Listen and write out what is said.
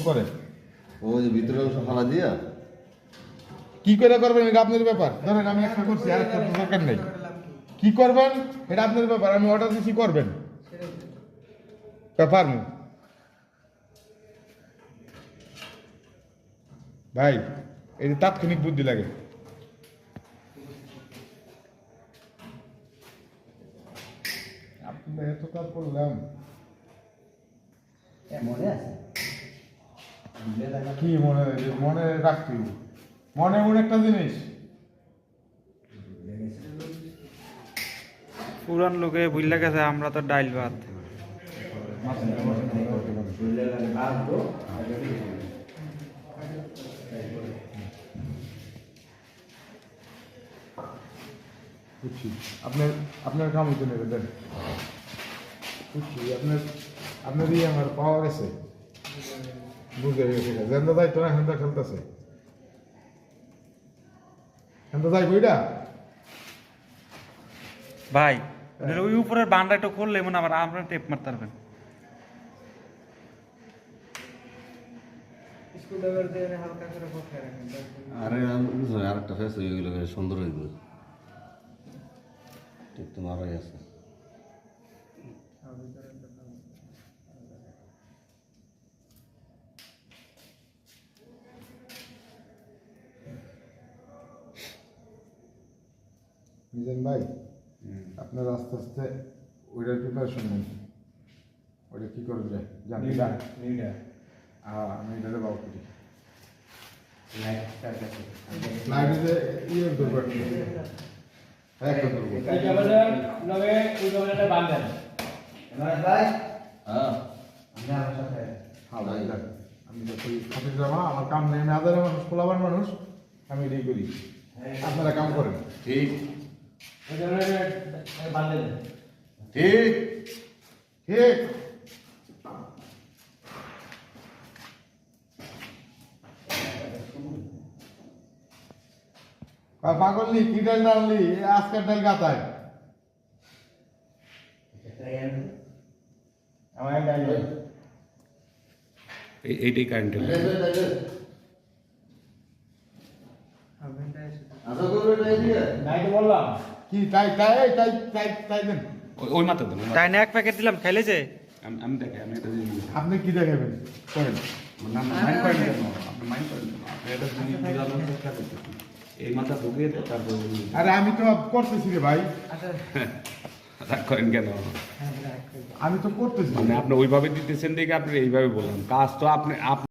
করে ওই যে ভিতরে অংশ ফালা দিয়া কি করে করবেন এটা আপনার ব্যাপার। ধরেন আমি একটা করছি আর একটা দরকার নেই, কি করবেন এটা আপনার ব্যাপার। আমি অর্ডার দিচ্ছি করবেন ব্যাপার নেই ভাই, এই যে তাৎক্ষণিক বুদ্ধি লাগে। আপনার এত কাজ করলাম মনে আছে কি মনে মনে রাখতে হবে। মনে এমন একটা জিনিস পুরান লোকে বুঝলে গেছে আমরা তো ডাইল ভাত। বুঝছি আপনার আপনার কামই তো নেবে দেন বুঝছি আপনার আপনার ইয়ে আমার পাওয়া গেছে বুঝে গেছে যেন দায়িত্ব না এখানটা খেলতেছে এখানটা যাই বইটা ভাই ওই উপরের বান্ডা একটু খুললে মনে আবার আপনার টেপ মারতে পারবেন। আরে আরেকটা ফেস হয়ে গেল সুন্দর হয়ে গেল ঠিক তো মারাই আছে মিজান ভাই আপনার আস্তে আস্তে ওইটার প্রিপারেশন নেই, ওইটা কী করে যায় জানি জান আমি এটাতে বাউ করি লাইটে ইয়ে দরকার নেই একটা ধরবো হ্যাঁ হ্যাঁ ভাই দেখ আমি তো খাতির জামা আমার কাম নেই, আমি হাজার মানুষ খোলাবার মানুষ, আমি এটাই করি, আপনারা কাম করেন। ঠিক ঠিক ঠিক পাগল নি কি ডাল ডাললি আজকের ডাল গাতায় আমার ডাল এইটাই কারেন্ট আশা করবে তাই দিয়ে কি তাই তাই তাই তাই তাই দেন ওই মাত্র দেন তাই না এক প্যাকেট দিলাম খাইলে যে আমি দেখে আমি এটা আপনি কি দেখাবেন করেন মাইন্ড করেন কেন আপনি মাইন্ড করেন কেন আপনি এটা জিনিস বুঝানোর চেষ্টা করতেছি এই মাথা ঢুকিয়ে তারপর আরে আমি তো করতেছি রে ভাই, রাগ করেন কেন আমি তো করতেছি মানে আপনি ওইভাবে দিতেছেন দেখে আপনি এইভাবে বললাম কাজ তো আপনি